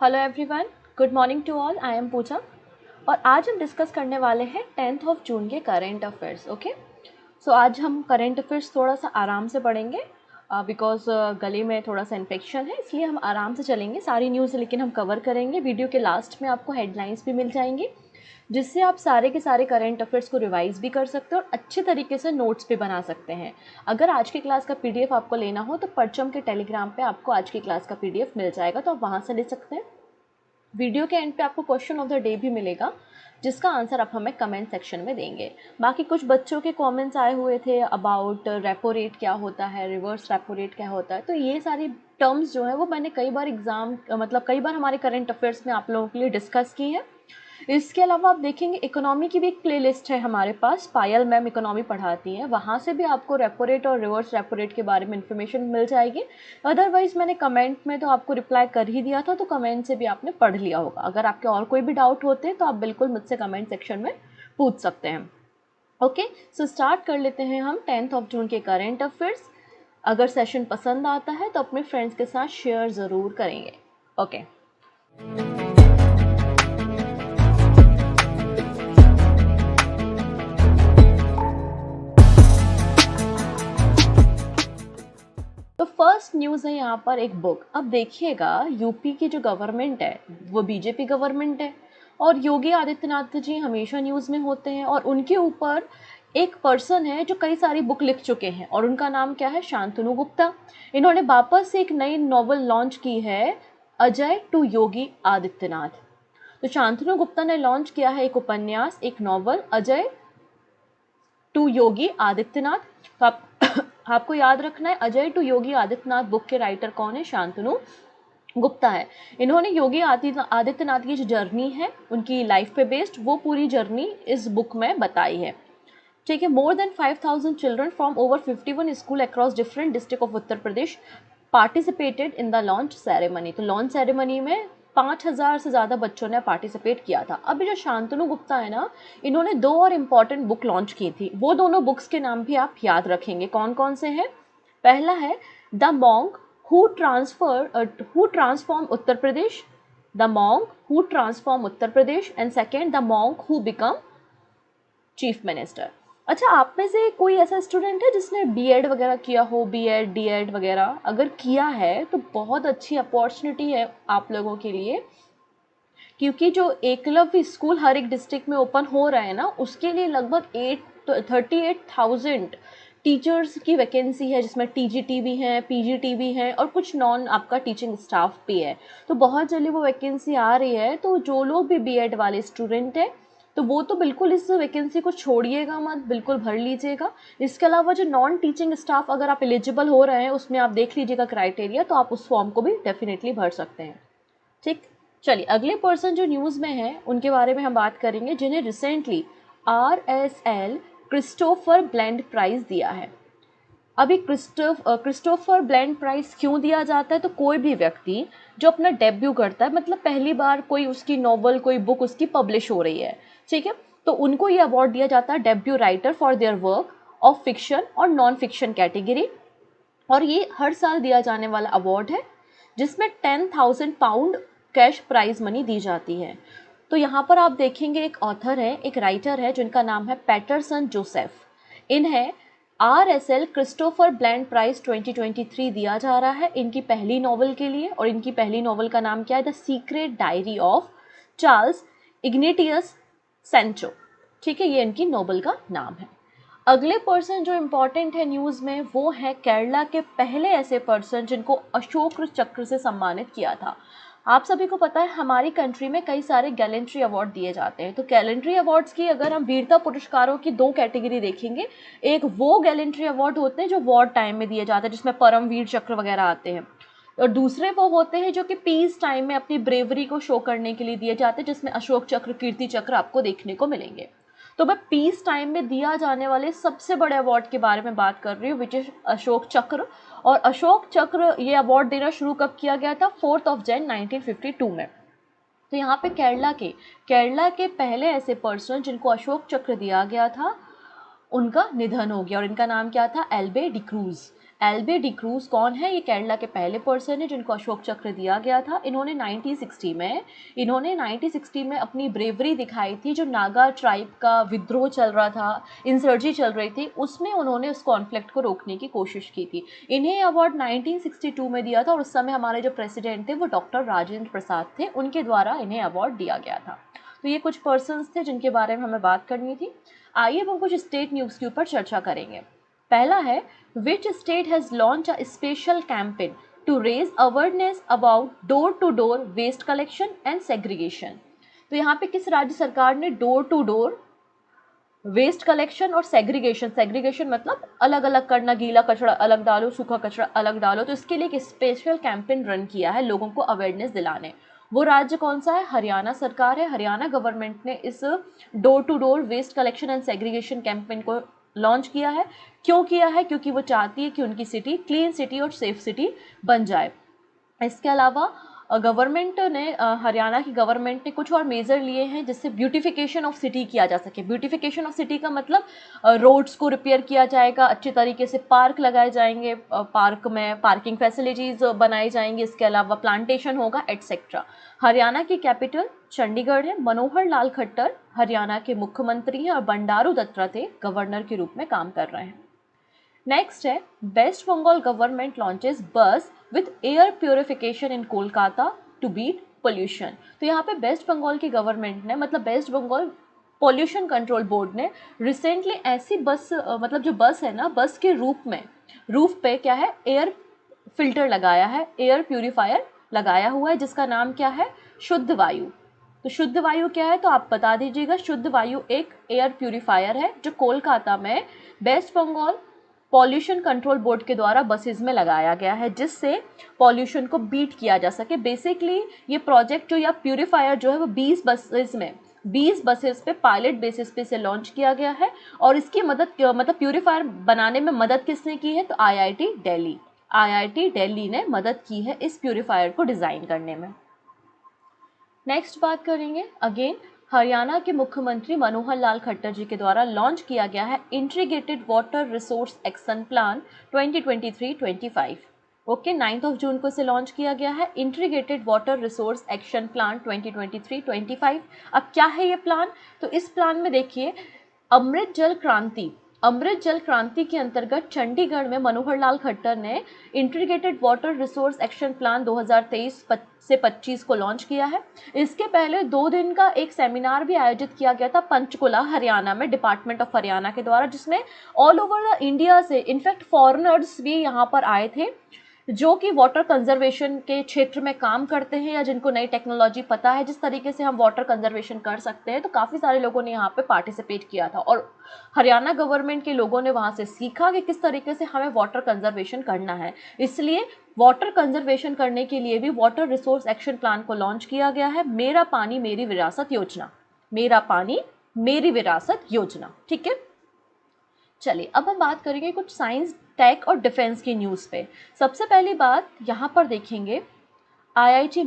Hello everyone, good morning to all. I am Pooja और आज हम डिस्कस करने वाले हैं 10th ऑफ जून के करेंट अफेयर्स। ओके, सो आज हम करेंट अफेयर्स थोड़ा सा आराम से पढ़ेंगे बिकॉज गले में थोड़ा सा इन्फेक्शन है, इसलिए हम आराम से चलेंगे। सारी न्यूज़ लेकिन हम कवर करेंगे। वीडियो के लास्ट में आपको हेडलाइंस भी मिल जाएंगी, जिससे आप सारे के सारे करेंट अफेयर्स को रिवाइज भी कर सकते हो और अच्छे तरीके से नोट्स भी बना सकते हैं। अगर आज की क्लास का पीडीएफ आपको लेना हो तो परचम के टेलीग्राम पे आपको आज की क्लास का पीडीएफ मिल जाएगा, तो आप वहाँ से ले सकते हैं। वीडियो के एंड पे आपको क्वेश्चन ऑफ द डे भी मिलेगा, जिसका आंसर आप हमें कमेंट सेक्शन में देंगे। बाकी कुछ बच्चों के कमेंट्स आए हुए थे अबाउट रेपो रेट क्या होता है, रिवर्स रेपो रेट क्या होता है, तो ये सारी टर्म्स जो है वो मैंने कई बार कई बार हमारे करंट अफेयर्स में आप लोगों के लिए डिस्कस की है। इसके अलावा आप देखेंगे इकोनॉमी की भी एक प्लेलिस्ट है हमारे पास, पायल मैम इकोनॉमी पढ़ाती हैं, वहाँ से भी आपको रेपो रेट और रिवर्स रेपो रेट के बारे में इन्फॉर्मेशन मिल जाएगी। अदरवाइज मैंने कमेंट में तो आपको रिप्लाई कर ही दिया था, तो कमेंट से भी आपने पढ़ लिया होगा। अगर आपके और कोई भी डाउट होते हैं तो आप बिल्कुल मुझसे कमेंट सेक्शन में पूछ सकते हैं। ओके, सो स्टार्ट कर लेते हैं हम 10th ऑफ जून के करेंट अफेयर्स। अगर सेशन पसंद आता है तो अपने फ्रेंड्स के साथ शेयर ज़रूर करेंगे। ओके, तो फर्स्ट न्यूज़ है यहाँ पर एक बुक। अब देखिएगा, यूपी की जो गवर्नमेंट है वो बीजेपी गवर्नमेंट है और योगी आदित्यनाथ जी हमेशा न्यूज़ में होते हैं, और उनके ऊपर एक पर्सन है जो कई सारी बुक लिख चुके हैं और उनका नाम क्या है, शांतनु गुप्ता। इन्होंने वापस से एक नई नॉवल लॉन्च की है, अजय टू योगी आदित्यनाथ। तो शांतनु गुप्ता ने लॉन्च किया है एक उपन्यास, एक नॉवल, अजय टू योगी आदित्यनाथ। तो आपको याद रखना है, अजय टू योगी आदित्यनाथ बुक के राइटर कौन है, शांतनु गुप्ता है। इन्होंने योगी आदित्यनाथ की जो जर्नी है उनकी लाइफ पे बेस्ड, वो पूरी जर्नी इस बुक में बताई है। ठीक है, more than 5,000 children from over 51 school across different district of Uttar Pradesh participated in the launch ceremony. तो लॉन्च सेरेमनी में 5,000 से ज़्यादा बच्चों ने पार्टिसिपेट किया था। अब जो शांतनु गुप्ता है ना, इन्होंने 2 और इम्पॉर्टेंट बुक लॉन्च की थी, वो दोनों बुक्स के नाम भी आप याद रखेंगे कौन कौन से हैं। पहला है the monk who transform Uttar Pradesh, the monk who transform Uttar Pradesh, and second the monk who become chief minister. अच्छा, आप में से कोई ऐसा स्टूडेंट है जिसने बीएड वगैरह किया हो, बीएड डीएड वगैरह? अगर किया है तो बहुत अच्छी अपॉर्चुनिटी है आप लोगों के लिए, क्योंकि जो एकलव्य स्कूल हर एक डिस्ट्रिक्ट में ओपन हो रहे हैं ना, उसके लिए लगभग 38,000 टीचर्स की वैकेंसी है, जिसमें टीजीटी भी हैं, पीजीटी भी हैं और कुछ नॉन आपका टीचिंग स्टाफ भी है। तो बहुत जल्दी वो वैकेंसी आ रही है, तो जो लोग भी बीएड वाले स्टूडेंट हैं तो वो तो बिल्कुल इस वैकेंसी को छोड़िएगा मत, बिल्कुल भर लीजिएगा। इसके अलावा जो नॉन टीचिंग स्टाफ अगर आप एलिजिबल हो रहे हैं, उसमें आप देख लीजिएगा क्राइटेरिया, तो आप उस फॉर्म को भी डेफिनेटली भर सकते हैं। ठीक, चलिए अगले पर्सन जो न्यूज़ में है उनके बारे में हम बात करेंगे, जिन्हें recently RSL Christopher Bland prize दिया है। अभी क्रिस्टोफर ब्लेंड प्राइज़ क्यों दिया जाता है? तो कोई भी व्यक्ति जो अपना डेब्यू करता है, मतलब पहली बार कोई उसकी नॉवल, कोई बुक उसकी पब्लिश हो रही है, ठीक है, तो उनको ये अवार्ड दिया जाता है, debut writer for their work of fiction और नॉन फिक्शन कैटेगरी। और ये हर साल दिया जाने वाला अवार्ड है, जिसमें 10,000 पाउंड कैश प्राइज मनी दी जाती है। तो यहाँ पर आप देखेंगे एक ऑथर है, एक राइटर है, जिनका नाम है पैटरसन जोसेफ। इन्हें RSL क्रिस्टोफर ब्लेंड प्राइज 2023 दिया जा रहा है इनकी पहली नॉवल के लिए, और इनकी पहली नॉवल का नाम क्या है, the secret diary of Charles Ignatius Sancho. ठीक है, ये इनकी नॉवल का नाम है। अगले पर्सन जो इम्पॉर्टेंट है न्यूज़ में, वो है केरला के पहले ऐसे पर्सन जिनको अशोक चक्र से सम्मानित किया था। आप सभी को पता है हमारी कंट्री में कई सारे गैलेंट्री अवार्ड दिए जाते हैं। तो गैलेंट्री अवार्ड्स की अगर हम वीरता पुरस्कारों की 2 कैटेगरी देखेंगे, एक वो गैलेंट्री अवार्ड होते हैं जो वॉर टाइम में दिए जाते हैं, जिसमें परमवीर चक्र वगैरह आते हैं, और दूसरे वो होते हैं जो कि पीस टाइम में अपनी ब्रेवरी को शो करने के लिए दिए जाते हैं, जिसमें अशोक चक्र, कीर्ति चक्र आपको देखने को मिलेंगे। तो मैं पीस टाइम में दिया जाने वाले सबसे बड़े अवार्ड के बारे में बात कर रही हूँ, विच इज अशोक चक्र। और अशोक चक्र ये अवार्ड देना शुरू कब किया गया था, 4 जनवरी 1952 में। तो यहाँ पे केरला के पहले ऐसे पर्सन जिनको अशोक चक्र दिया गया था, उनका निधन हो गया, और इनका नाम क्या था, एल्बे डिक्रूज। एल्बे डिक्रूज कौन है? ये केरला के पहले पर्सन है जिनको अशोक चक्र दिया गया था। इन्होंने 1960 में अपनी ब्रेवरी दिखाई थी। जो नागा ट्राइब का विद्रोह चल रहा था, इंसर्जी चल रही थी, उसमें उन्होंने उस कॉन्फ्लिक्ट को रोकने की कोशिश की थी। इन्हें अवार्ड 1962 में दिया था और उस समय हमारे जो प्रेसिडेंट थे वो डॉक्टर राजेंद्र प्रसाद थे, उनके द्वारा इन्हें अवार्ड दिया गया था। तो ये कुछ पर्सन्स थे जिनके बारे में हमें बात करनी थी। आइए हम कुछ स्टेट न्यूज़ के ऊपर चर्चा करेंगे। पहला है, which state has launch a special campaign to raise awareness about door to door waste collection and segregation. तो यहाँ पे किस राज्य सरकार ने door to door waste collection और सेग्रीगेशन मतलब अलग अलग करना, गीला कचरा अलग डालो, सूखा कचरा अलग डालो, तो इसके लिए एक स्पेशल कैंपेन रन किया है लोगों को अवेयरनेस दिलाने। वो राज्य कौन सा है? हरियाणा सरकार है। हरियाणा गवर्नमेंट ने इस door to door waste collection and segregation campaign को लॉन्च किया है। क्यों किया है? क्योंकि वो चाहती है कि उनकी सिटी क्लीन सिटी और सेफ सिटी बन जाए। इसके अलावा गवर्नमेंट ने हरियाणा की गवर्नमेंट ने कुछ और मेजर लिए हैं जिससे ब्यूटिफिकेशन ऑफ सिटी किया जा सके। ब्यूटिफिकेशन ऑफ सिटी का मतलब रोड्स को रिपेयर किया जाएगा, अच्छे तरीके से पार्क लगाए जाएंगे, पार्क में पार्किंग फैसिलिटीज़ बनाई जाएंगी, इसके अलावा प्लांटेशन होगा एटसेट्रा। हरियाणा की कैपिटल चंडीगढ़ है। मनोहर लाल खट्टर हरियाणा के मुख्यमंत्री हैं और बंडारू दत्तात्रेय गवर्नर के रूप में काम कर रहे हैं। नेक्स्ट है, West Bengal government launches bus with air purification in Kolkata to beat pollution. तो यहाँ पे वेस्ट बंगाल की गवर्नमेंट ने, मतलब West Bengal pollution control board ने रिसेंटली ऐसी बस मतलब जो बस है ना, बस के रूफ पे क्या है, एयर फिल्टर लगाया है, एयर प्यूरिफायर लगाया हुआ है, जिसका नाम क्या है? शुद्ध वायु। तो शुद्ध वायु क्या है तो आप बता दीजिएगा। शुद्ध वायु एक एयर प्यूरिफायर है जो कोलकाता में West Bengal pollution control board के द्वारा बसेज में लगाया गया है, जिससे पॉल्यूशन को बीट किया जा सके। बेसिकली ये प्रोजेक्ट जो या प्यूरिफायर जो है वो 20 बसेस पे पायलट बेसिस पे से लॉन्च किया गया है। और इसकी मदद मतलब प्यूरिफायर बनाने में मदद किसने की है? तो आईआईटी दिल्ली ने मदद की है इस प्यूरिफायर को डिज़ाइन करने में। नेक्स्ट बात करेंगे, अगेन हरियाणा के मुख्यमंत्री मनोहर लाल खट्टर जी के द्वारा लॉन्च किया गया है integrated water resource action plan 2023-25। Okay, 9 जून को इसे लॉन्च किया गया है, integrated water resource action plan 2023-25। अब क्या है ये प्लान? तो इस प्लान में देखिए, अमृत जल क्रांति के अंतर्गत चंडीगढ़ में मनोहर लाल खट्टर ने integrated water resource action plan 2023 से 25 को लॉन्च किया है। इसके पहले 2 दिन का एक सेमिनार भी आयोजित किया गया था पंचकुला हरियाणा में, डिपार्टमेंट ऑफ हरियाणा के द्वारा, जिसमें ऑल ओवर द इंडिया से इनफैक्ट फॉरेनर्स भी यहाँ पर आए थे जो कि वाटर कंजर्वेशन के क्षेत्र में काम करते हैं या जिनको नई टेक्नोलॉजी पता है जिस तरीके से हम वाटर कंजर्वेशन कर सकते हैं। तो काफ़ी सारे लोगों ने यहाँ पे पार्टिसिपेट किया था और हरियाणा गवर्नमेंट के लोगों ने वहाँ से सीखा कि किस तरीके से हमें वाटर कंजर्वेशन करना है। इसलिए वाटर कंजर्वेशन करने के लिए भी वाटर रिसोर्स एक्शन प्लान को लॉन्च किया गया है, मेरा पानी मेरी विरासत योजना। मेरा पानी मेरी विरासत योजना, ठीक है। चलिए अब हम बात करेंगे कुछ साइंस, टेक और डिफेंस की न्यूज़ पे। सबसे पहली बात यहाँ पर देखेंगे, IIT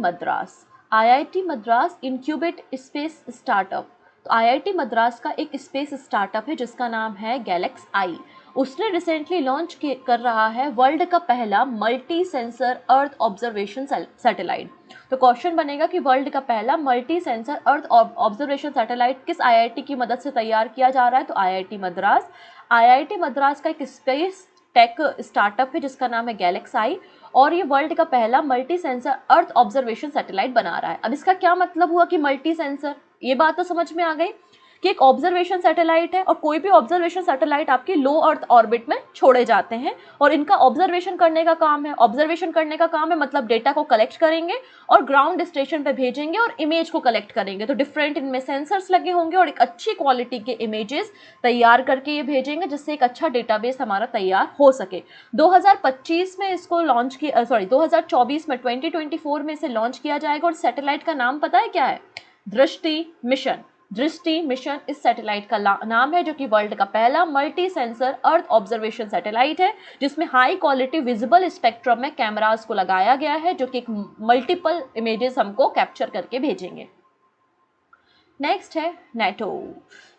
Madras incubate space startup. तो आईआईटी मद्रास का एक स्पेस स्टार्टअप है जिसका नाम है गैलेक्स आई। उसने रिसेंटली लॉन्च कर रहा है वर्ल्ड का पहला multi sensor earth observation satellite. तो क्वेश्चन बनेगा कि वर्ल्ड का पहला multi sensor earth observation satellite किस आईआईटी की मदद से तैयार किया जा रहा है? तो आईआईटी मद्रास का एक स्पेस टेक स्टार्टअप है जिसका नाम है गैलेक्स आई और ये वर्ल्ड का पहला multi sensor earth observation satellite बना रहा है। अब इसका क्या मतलब हुआ कि मल्टी सेंसर, ये बात तो समझ में आ गई कि एक ऑब्जर्वेशन सैटेलाइट है और कोई भी ऑब्जर्वेशन सैटेलाइट आपकी लो अर्थ ऑर्बिट में छोड़े जाते हैं और इनका ऑब्जर्वेशन करने का काम है। मतलब डेटा को कलेक्ट करेंगे और ग्राउंड स्टेशन पे भेजेंगे और इमेज को कलेक्ट करेंगे। तो डिफरेंट इनमें सेंसर्स लगे होंगे और एक अच्छी क्वालिटी के इमेजेस तैयार करके ये भेजेंगे जिससे एक अच्छा डेटाबेस हमारा तैयार हो सके। 2025 में इसको लॉन्च किया, 2024 में 2024 में इसे लॉन्च किया जाएगा और सैटेलाइट का नाम पता है क्या है? दृष्टि मिशन इस सैटेलाइट का नाम है, जो कि वर्ल्ड का पहला multi sensor earth observation satellite है जिसमें हाई क्वालिटी विजिबल स्पेक्ट्रम में कैमरास को लगाया गया है जो कि एक मल्टीपल इमेजेस हमको कैप्चर करके भेजेंगे। नेक्स्ट है NATO.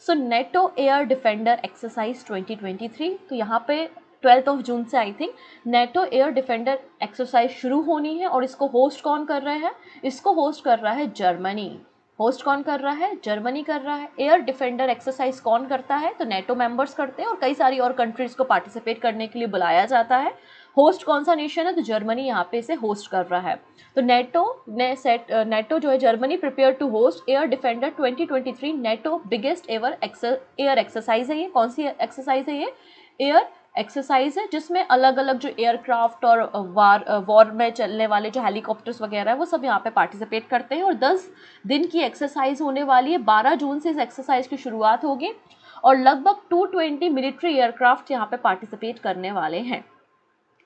NATO air defender exercise 2023। तो यहाँ पे 12 जून से I think NATO air defender exercise शुरू होनी है। और इसको होस्ट कौन कर रहे हैं? इसको होस्ट कर रहा है जर्मनी। होस्ट कौन कर रहा है? जर्मनी कर रहा है। एयर डिफेंडर एक्सरसाइज कौन करता है? तो नेटो मेंबर्स करते हैं और कई सारी और कंट्रीज को पार्टिसिपेट करने के लिए बुलाया जाता है। होस्ट कौन सा नेशन है? तो जर्मनी यहाँ पे इसे होस्ट कर रहा है। तो नेटो जो है Germany prepare to host air defender 2023 NATO biggest ever air exercise है। ये कौन सी एक्सरसाइज है? ये एयर एक्सरसाइज है जिसमें अलग अलग जो एयरक्राफ्ट और वॉर में चलने वाले जो हेलीकॉप्टर्स वगैरह है वो सब यहाँ पे पार्टिसिपेट करते हैं। और 10 दिन की एक्सरसाइज होने वाली है। 12 जून से इस एक्सरसाइज की शुरुआत होगी और लगभग 220 मिलिट्री एयरक्राफ्ट यहाँ पे पार्टिसिपेट करने वाले हैं।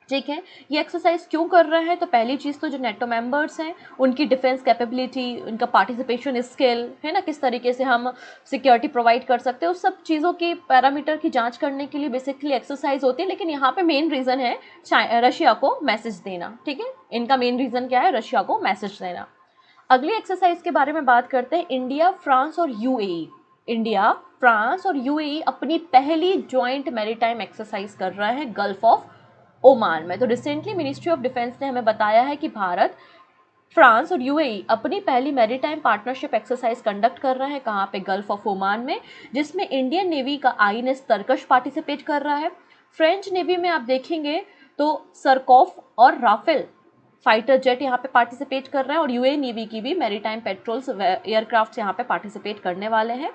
ठीक है, ये एक्सरसाइज क्यों कर रहे हैं? तो पहली चीज़ तो जो नेटो मेंबर्स हैं उनकी डिफेंस कैपेबिलिटी, उनका पार्टिसिपेशन स्किल है ना, किस तरीके से हम सिक्योरिटी प्रोवाइड कर सकते हैं, उस सब चीज़ों की पैरामीटर की जांच करने के लिए बेसिकली एक्सरसाइज होती है। लेकिन यहाँ पे मेन रीज़न है रशिया को मैसेज देना। ठीक है, इनका मेन रीज़न क्या है? रशिया को मैसेज देना। अगली एक्सरसाइज के बारे में बात करते हैं। इंडिया, फ्रांस और यूएई। इंडिया, फ्रांस और यूएई अपनी पहली ज्वाइंट मैरीटाइम एक्सरसाइज कर रहे हैं गल्फ ऑफ ओमान में। तो रिसेंटली मिनिस्ट्री ऑफ डिफेंस ने हमें बताया है कि भारत, फ्रांस और यूएई अपनी पहली मैरीटाइम पार्टनरशिप एक्सरसाइज कंडक्ट कर रहे हैं। कहाँ पे? गल्फ ऑफ ओमान में, जिसमें इंडियन नेवी का आईएनएस तरकश पार्टिसिपेट कर रहा है। फ्रेंच नेवी में आप देखेंगे तो सरकॉफ और राफेल फाइटर जेट यहाँ पे पार्टिसिपेट कर रहे हैं। और यूएई नेवी की भी मैरीटाइम पेट्रोल्स एयरक्राफ्ट यहाँ पे पार्टिसिपेट करने वाले हैं।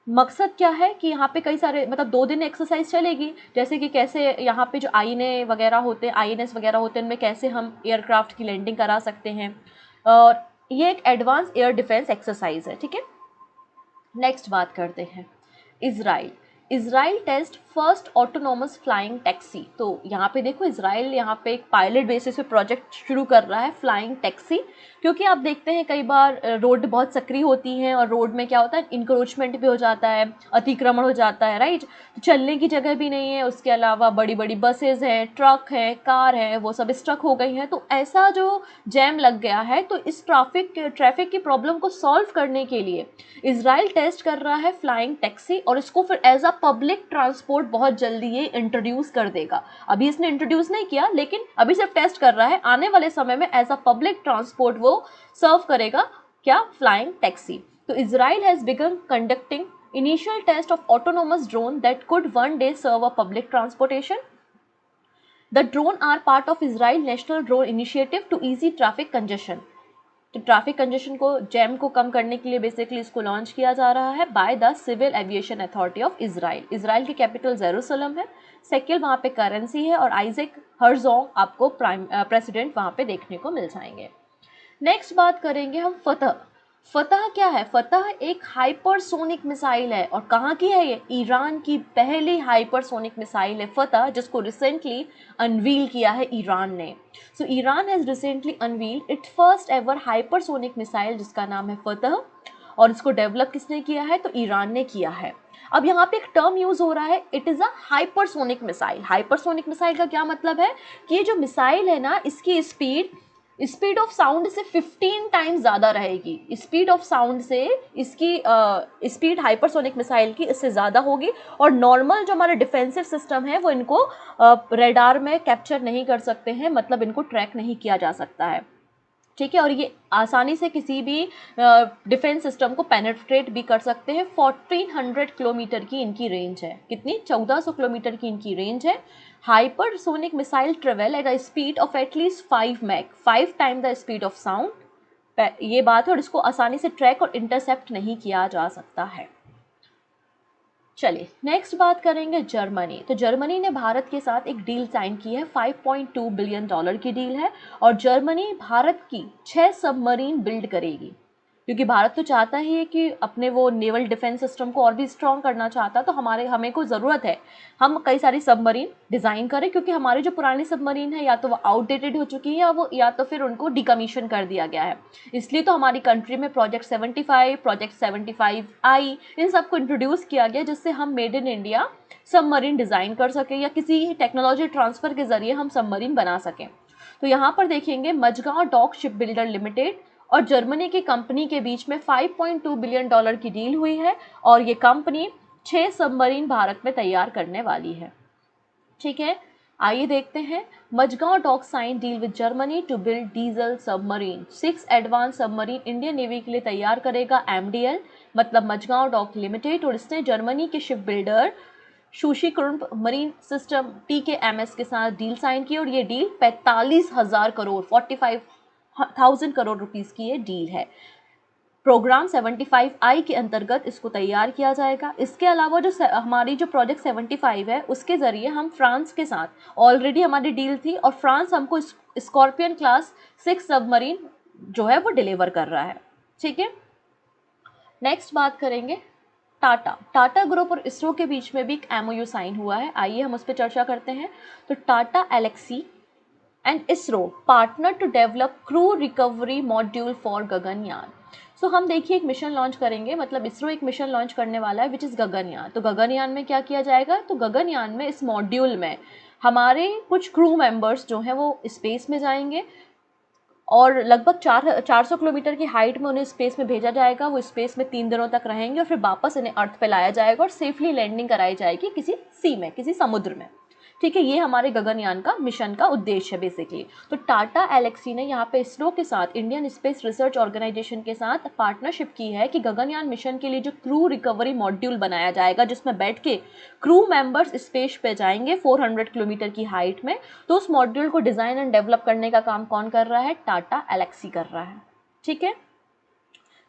मकसद क्या है कि यहाँ पे कई सारे, मतलब 2 दिन एक्सरसाइज चलेगी, जैसे कि कैसे यहाँ पे जो आईएनएस वगैरह होते हैं उनमें कैसे हम एयरक्राफ्ट की लैंडिंग करा सकते हैं। और ये एक एडवांस एयर डिफेंस एक्सरसाइज है। ठीक है, नेक्स्ट बात करते हैं Israel. Israel test first autonomous flying taxi. तो यहाँ पे देखो, इजराइल यहाँ पे एक पायलट बेसिस पे प्रोजेक्ट शुरू कर रहा है फ्लाइंग टैक्सी। क्योंकि आप देखते हैं कई बार रोड बहुत सक्रिय होती हैं और रोड में क्या होता है, इंक्रोचमेंट भी हो जाता है, अतिक्रमण हो जाता है, राइट। तो चलने की जगह भी नहीं है, उसके अलावा बड़ी बड़ी बसेज हैं, ट्रक हैं, कार है, वो सब स्ट्रक हो गई हैं। तो ऐसा जो जैम लग गया है, तो इस ट्रैफिक की प्रॉब्लम को सॉल्व करने के लिए इजराइल टेस्ट कर रहा है फ्लाइंग टैक्सी और इसको फिर एज अ पब्लिक ट्रांसपोर्ट बहुत जल्दी ये इंट्रोड्यूस कर देगा। अभी इसने इंट्रोड्यूस नहीं किया, लेकिन अभी सिर्फ टेस्ट कर रहा है। आने वाले समय में एज अ पब्लिक ट्रांसपोर्ट वो सर्व करेगा। क्या? Flying taxi. तो Israel has begun conducting initial test of autonomous drone that could one day serve a public transportation. The drone are part of Israel national drone initiative to ease traffic congestion. तो traffic congestion को, jam को कम करने के लिए basically इसको launch किया जा रहा है by the civil aviation authority of Israel. Israel की कैपिटल जेरूसलम है, सेकिल वहाँ पे करेंसी है और आइजैक हर्जोग आपको प्रेसिडेंट वहाँ पे देखने को मिल जाएंगे। नेक्स्ट बात करेंगे हम फतह। फतह क्या है? फतह एक हाइपरसोनिक मिसाइल है। और कहाँ की है ये? ईरान की पहली हाइपरसोनिक मिसाइल है फतह, जिसको रिसेंटली अनवील किया है ईरान ने। So Iran has recently unveiled it first ever hypersonic missile जिसका नाम है फतह। और इसको डेवलप किसने किया है? तो ईरान ने किया है। अब यहाँ पे एक टर्म यूज हो रहा है, it is a hypersonic missile. Hypersonic missile का क्या मतलब है कि ये जो मिसाइल है ना, इसकी स्पीड ऑफ साउंड से 15 टाइम्स ज़्यादा रहेगी। स्पीड ऑफ साउंड से इसकी स्पीड हाइपरसोनिक मिसाइल की इससे ज़्यादा होगी। और नॉर्मल जो हमारे डिफेंसिव सिस्टम है वो इनको रेडार में कैप्चर नहीं कर सकते हैं, मतलब इनको ट्रैक नहीं किया जा सकता है। ठीक है, और ये आसानी से किसी भी डिफेंस सिस्टम को पेनेट्रेट भी कर सकते हैं। 1400 किलोमीटर की इनकी रेंज है। कितनी? 1400 किलोमीटर की इनकी रेंज है। Hypersonic missile travel at a speed of at least 5 Mach, 5 time the speed of sound. ये बात है, और इसको आसानी से ट्रैक और इंटरसेप्ट नहीं किया जा सकता है। चलिए नेक्स्ट बात करेंगे जर्मनी। तो जर्मनी ने भारत के साथ एक डील साइन की है, $5.2 बिलियन की डील है। और जर्मनी भारत की 6 सबमरीन बिल्ड करेगी, क्योंकि भारत तो चाहता ही है कि अपने वो नेवल डिफेंस सिस्टम को और भी स्ट्रॉन्ग करना चाहता है। तो हमें को ज़रूरत है हम कई सारी सबमरीन डिज़ाइन करें, क्योंकि हमारी जो पुरानी सबमरीन है या तो वो आउटडेटेड हो चुकी है या तो फिर उनको डिकमीशन कर दिया गया है। इसलिए तो हमारी कंट्री में प्रोजेक्ट 75, प्रोजेक्ट 75I इन सबको इंट्रोड्यूस किया गया, जिससे हम made in India submarine design कर सकें या किसी टेक्नोलॉजी ट्रांसफ़र के ज़रिए हम सबमरीन बना सकें। तो यहाँ पर देखेंगे Mazagon dock ship builder limited और जर्मनी की कंपनी के बीच में $5.2 बिलियन की डील हुई है। और ये कंपनी 6 सबमरीन भारत में तैयार करने वाली है। ठीक है, आइए देखते हैं। Mazagon dock sign deal with Germany to build diesel submarine. 6 advance submarine Indian navy के लिए तैयार करेगा एमडीएल, मतलब मझगांव डॉक लिमिटेड, और इसने जर्मनी के ship builder शूशी marine system TKMS के साथ डील साइन की, और ये डील 45,000 करोड़ 45,000 करोड़ रुपीस की ये डील है। प्रोग्राम 75I के अंतर्गत इसको तैयार किया जाएगा। इसके अलावा जो हमारी जो प्रोजेक्ट 75 है उसके ज़रिए हम फ्रांस के साथ ऑलरेडी हमारी डील थी, और फ्रांस हमको स्कॉर्पियन क्लास 6 सबमरीन जो है वो डिलीवर कर रहा है। ठीक है, नेक्स्ट बात करेंगे टाटा ग्रुप और इसरो के बीच में भी एक MOU साइन हुआ है। आइए हम उस पर चर्चा करते हैं। तो Tata Elxsi and ISRO partner to develop crew recovery module for Gaganyaan. So हम देखिए एक मिशन लॉन्च करेंगे, मतलब इसरो एक मिशन लॉन्च करने वाला है विच इज़ गगनयान। तो गगनयान में क्या किया जाएगा, तो गगनयान में इस मॉड्यूल में हमारे कुछ क्रू मेंबर्स जो हैं वो स्पेस में जाएंगे, और लगभग 400 किलोमीटर की हाइट में उन्हें स्पेस में भेजा जाएगा। वो स्पेस में 3 दिनों तक रहेंगे और फिर वापस इन्हें अर्थ पे लाया जाएगा और सेफली लैंडिंग कराई जाएगी किसी सी में, किसी समुद्र में। ठीक है, ये हमारे गगनयान का मिशन का उद्देश्य है बेसिकली। तो टाटा एलेक्सी ने यहाँ पे इसरो के साथ, इंडियन स्पेस रिसर्च ऑर्गेनाइजेशन के साथ पार्टनरशिप की है कि गगनयान मिशन के लिए जो क्रू रिकवरी मॉड्यूल बनाया जाएगा, जिसमें बैठ के क्रू मेंबर्स स्पेस पे जाएंगे 400 किलोमीटर की हाइट में, तो उस मॉड्यूल को डिज़ाइन एंड डेवलप करने का काम कौन कर रहा है, टाटा एलेक्सी कर रहा है। ठीक है,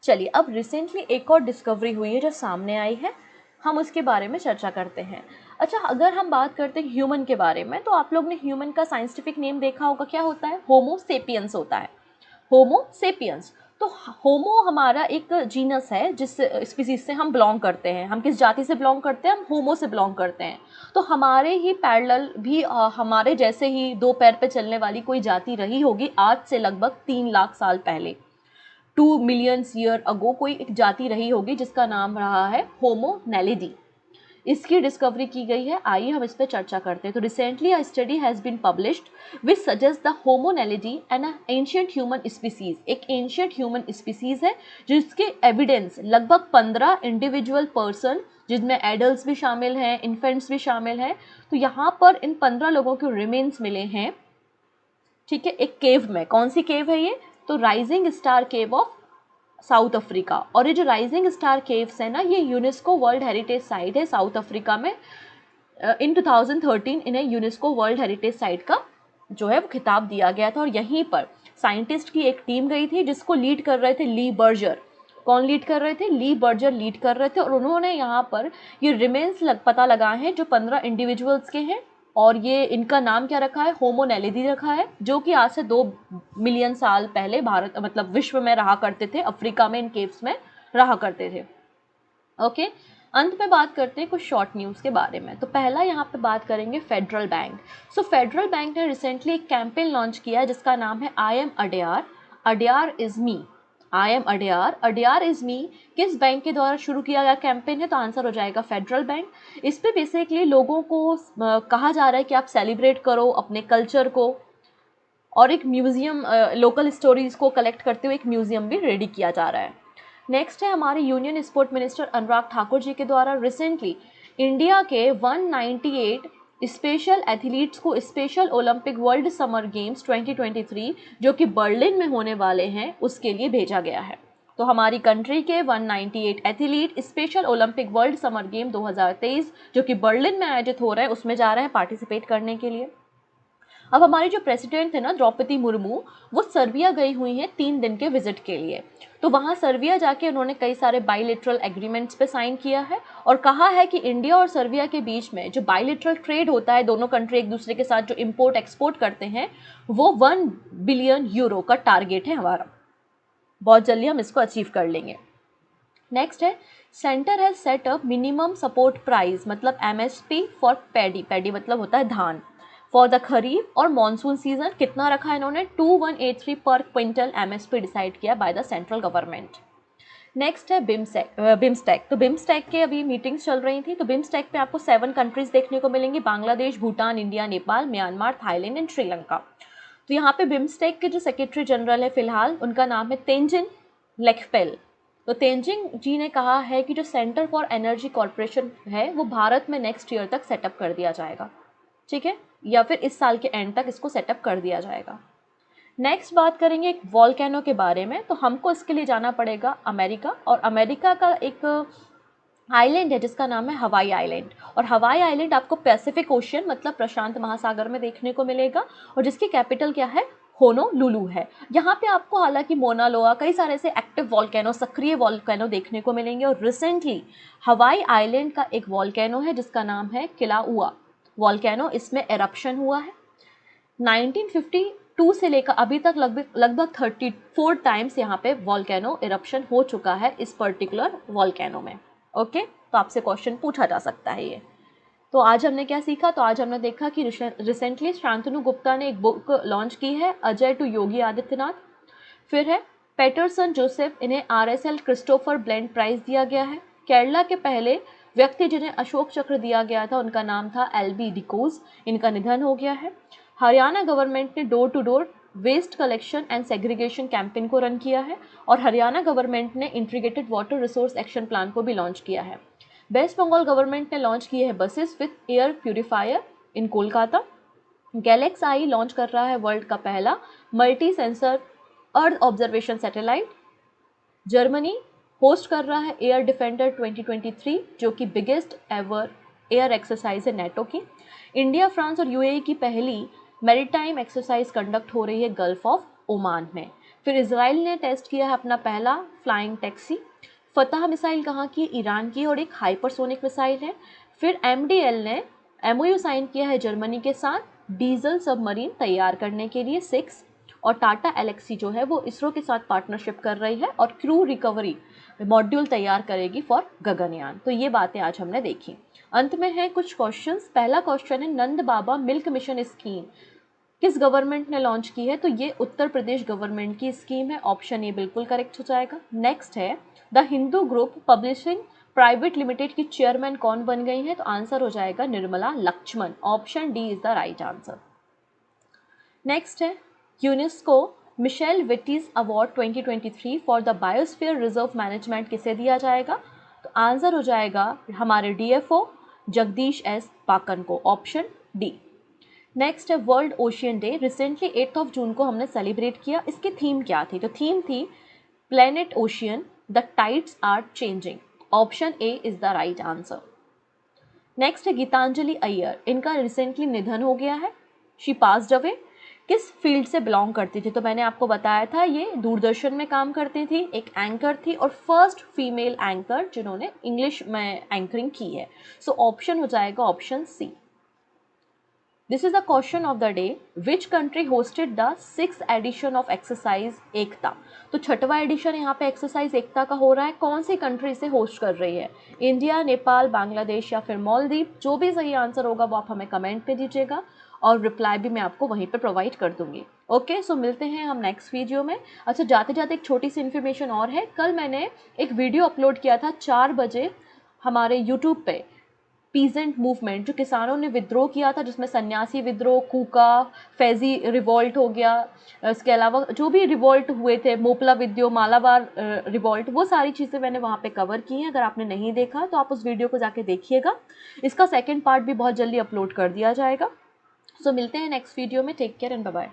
चलिए अब रिसेंटली एक और डिस्कवरी हुई है जो सामने आई है, हम उसके बारे में चर्चा करते हैं। अच्छा, अगर हम बात करते हैं ह्यूमन के बारे में, तो आप लोग ने ह्यूमन का साइंटिफिक नेम देखा होगा, क्या होता है, होमो सेपियंस होता है, होमो सेपियंस। तो होमो हमारा एक जीनस है जिस स्पीसीज से हम बिलोंग करते हैं। हम किस जाति से बिलोंग करते हैं, हम होमो से बिलोंग करते हैं। तो हमारे ही पैरेलल भी हमारे जैसे ही 2 पैर पे चलने वाली कोई जाति रही होगी आज से लगभग 3 लाख साल पहले, 2 मिलियन ईयर अगो कोई एक जाति रही होगी जिसका नाम रहा है होमो नैलिडी। इसकी डिस्कवरी की गई है, आइए हम इस पर चर्चा करते हैं। तो recently a study has been published which suggest the Homo naledi and ancient human species. एक एंशियंट ह्यूमन स्पीसीज है जिसके एविडेंस लगभग 15 इंडिविजुअल पर्सन, जिनमें एडल्ट भी शामिल हैं, इन्फेंट्स भी शामिल हैं। तो यहाँ पर इन 15 लोगों के रिमेन्स मिले हैं। ठीक है, एक केव में, कौन सी केव है ये, तो rising star cave of south Africa. और ये जो राइजिंग स्टार केव्स है ना, ये यूनेस्को वर्ल्ड हेरिटेज साइट है साउथ अफ्रीका में। इन 2013 इन्हें यूनेस्को वर्ल्ड हेरिटेज साइट का जो है वो खिताब दिया गया था, और यहीं पर साइंटिस्ट की एक टीम गई थी जिसको लीड कर रहे थे ली बर्जर। कौन लीड कर रहे थे, ली बर्जर लीड कर रहे थे, और उन्होंने यहाँ पर ये रिमेन्स पता लगाए हैं जो 15 इंडिविजुअल्स के हैं, और ये इनका नाम क्या रखा है, होमो नैलिडी रखा है, जो कि आज से 2 मिलियन साल पहले भारत मतलब विश्व में रहा करते थे, अफ्रीका में इन केव्स में रहा करते थे। ओके, अंत में बात करते हैं कुछ शॉर्ट न्यूज़ के बारे में। तो पहला यहाँ पे बात करेंगे फेडरल बैंक। सो फेडरल बैंक ने रिसेंटली एक कैंपेन लॉन्च किया है जिसका नाम है I am Adyar, Adyar is me. I am Adyar, Adyar is me किस बैंक के द्वारा शुरू किया गया कैंपेन है, तो आंसर हो जाएगा फेडरल बैंक। इस पे बेसिकली लोगों को कहा जा रहा है कि आप सेलिब्रेट करो अपने कल्चर को, और एक म्यूज़ियम, लोकल स्टोरीज़ को कलेक्ट करते हुए एक म्यूज़ियम भी रेडी किया जा रहा है। नेक्स्ट है हमारे union sport minister Anurag Thakur ji के द्वारा रिसेंटली इंडिया के 198 स्पेशल एथलीट्स को special Olympic world summer games 2023 जो कि बर्लिन में होने वाले हैं उसके लिए भेजा गया है। तो हमारी कंट्री के 198 athlete special Olympic world summer game 2023 जो कि बर्लिन में आयोजित हो रहे हैं उसमें जा रहे हैं पार्टिसिपेट करने के लिए। अब हमारी जो प्रेसिडेंट है ना द्रौपदी मुर्मू, वो सर्बिया गई हुई हैं 3 दिन के विजिट के लिए। तो वहाँ सर्बिया जाके उन्होंने कई सारे बायलैटरल एग्रीमेंट्स पे साइन किया है और कहा है कि इंडिया और सर्बिया के बीच में जो बायलैटरल ट्रेड होता है, दोनों कंट्री एक दूसरे के साथ जो इंपोर्ट एक्सपोर्ट करते हैं, वो 1 बिलियन यूरो का टारगेट है हमारा। बहुत जल्दी हम इसको अचीव कर लेंगे। नेक्स्ट है centre has set up minimum support price मतलब MSP फॉर पैडी, पैडी मतलब होता है धान, फॉर द खरीफ और मॉनसून सीजन। कितना रखा है इन्होंने, 2183 पर क्विंटल MSP डिसाइड किया by the central government. Next है बिम्स्टेक। तो बिम्स्टेक के अभी मीटिंग्स चल रही थी। तो बिम्स्टेक पे आपको 7 कंट्रीज देखने को मिलेंगी, Bangladesh, Bhutan, India, Nepal, Myanmar, Thailand and Sri Lanka. तो यहाँ पे बिम्स्टेक के जो सेक्रेटरी जनरल है फिलहाल, उनका नाम है तेंजिन लेकपेल। तो तेंजिंग जी ने कहा है कि जो सेंटर फॉर एनर्जी कॉरपोरेशन है वो भारत में नेक्स्ट ईयर तक सेटअप कर दिया जाएगा। ठीक है, या फिर इस साल के एंड तक इसको सेटअप कर दिया जाएगा। नेक्स्ट बात करेंगे एक वॉल्केनो के बारे में। तो हमको इसके लिए जाना पड़ेगा अमेरिका, और अमेरिका का एक आइलैंड है जिसका नाम है हवाई आइलैंड। और हवाई आइलैंड आपको पैसिफिक ओशियन मतलब प्रशांत महासागर में देखने को मिलेगा, और जिसकी कैपिटल क्या है, होनोलुलु है। यहाँ पे आपको हालांकि मोना लोआ कई सारे ऐसे एक्टिव वॉल्केनो, सक्रिय वॉल्केनो देखने को मिलेंगे। और रिसेंटली हवाई आइलैंड का एक वॉल्केनो है जिसका नाम है किलाउआ वॉल्केनो, इसमें एरप्शन हुआ है 1952 से लेकर अभी तक लगभग 34 टाइम्स यहाँ पे वॉल्केनो इरप्शन हो चुका है इस पर्टिकुलर वॉल्केनो में। ओके, तो आपसे क्वेश्चन पूछा जा सकता है ये। तो आज हमने क्या सीखा, तो आज हमने देखा कि रिसेंटली शांतनु गुप्ता ने एक बुक लॉन्च की है, अजय टू योगी आदित्यनाथ। फिर है पेटरसन जोसेफ, इन्हें RSL क्रिस्टोफर ब्लेंड प्राइज दिया गया है। केरला के पहले व्यक्ति जिन्हें अशोक चक्र दिया गया था उनका नाम था LB डिकोज, इनका निधन हो गया है। हरियाणा गवर्नमेंट ने door to door waste collection and segregation campaign को रन किया है। और हरियाणा गवर्नमेंट ने integrated water resource action plan को भी लॉन्च किया है। वेस्ट बंगाल गवर्नमेंट ने लॉन्च किए हैं buses with air purifier in Kolkata. GalaxEye launch कर रहा है वर्ल्ड का पहला multi sensor earth observation satellite. Germany host कर रहा है एयर डिफेंडर 2023 जो कि बिगेस्ट एवर एयर एक्सरसाइज है नेटो की। इंडिया, फ्रांस और UAE की पहली मैरीटाइम एक्सरसाइज कंडक्ट हो रही है गल्फ ऑफ ओमान में। फिर इजराइल ने टेस्ट किया है अपना पहला फ्लाइंग टैक्सी। फतह मिसाइल कहाँ की, ईरान की, और एक हाइपरसोनिक मिसाइल है। फिर MDL ने MOU साइन किया है जर्मनी के साथ डीजल सबमरीन तैयार करने के लिए 6। और टाटा एलेक्सी जो है वो इसरो के साथ पार्टनरशिप कर रही है और क्रू रिकवरी मॉड्यूल तैयार करेगी फॉर गगनयान। तो ये बातें आज हमने देखी। अंत में है कुछ क्वेश्चंस। पहला क्वेश्चन है Nand Baba milk mission scheme किस गवर्नमेंट ने लॉन्च की है, तो ये उत्तर प्रदेश गवर्नमेंट की स्कीम है, ऑप्शन ए बिल्कुल करेक्ट हो जाएगा। नेक्स्ट है the Hindu group publishing private limited की चेयरमैन कौन बन गई है, तो आंसर हो जाएगा Nirmala Lakshman, option D is the right answer. Next है UNESCO Michel Batisse award 2023 for the biosphere reserve management किसे दिया जाएगा, तो आंसर हो जाएगा हमारे DFO जगदीश S पाकन को, ऑप्शन डी। नेक्स्ट है वर्ल्ड ओशियन डे, रिसेंटली 8 जून को हमने सेलिब्रेट किया। इसकी थीम क्या थी, तो थीम थी planet ocean the tides are changing, option A is the right answer. Next है गीतांजलि अय्यर, इनका रिसेंटली निधन हो गया है, शी पास्ड अवे। किस फील्ड से बिलोंग करती थी, तो मैंने आपको बताया था ये दूरदर्शन में काम करती थी, एक एंकर थी और फर्स्ट फीमेल एंकर जिन्होंने इंग्लिश में एंकरिंग की है। सो ऑप्शन हो जाएगा option C. This is the question of the day, which country hosted the 6th edition of exercise Ekta. तो 6वां एडिशन यहाँ पे एक्सरसाइज एकता का हो रहा है, कौन सी कंट्री से होस्ट कर रही है, इंडिया, नेपाल, बांग्लादेश या फिर मालदीव। जो भी सही आंसर होगा वो आप हमें कमेंट पे दीजिएगा और रिप्लाई भी मैं आपको वहीं पे प्रोवाइड कर दूंगी। ओके, सो मिलते हैं हम नेक्स्ट वीडियो में। अच्छा, जाते जाते एक छोटी सी इन्फॉर्मेशन और है, कल मैंने एक वीडियो अपलोड किया था 4 बजे हमारे यूट्यूब पे, पीजेंट मूवमेंट जो किसानों ने विद्रोह किया था, जिसमें सन्यासी विद्रोह, कूका, फैजी रिवॉल्ट हो गया, इसके अलावा जो भी रिवॉल्ट हुए थे, मोपला विद्रोह, मालाबार रिवॉल्ट, वो सारी चीज़ें मैंने वहाँ पे कवर की हैं। अगर आपने नहीं देखा तो आप उस वीडियो को जाके देखिएगा। इसका सेकंड पार्ट भी बहुत जल्दी अपलोड कर दिया जाएगा। सो मिलते हैं नेक्स्ट वीडियो में। Take care and bye bye.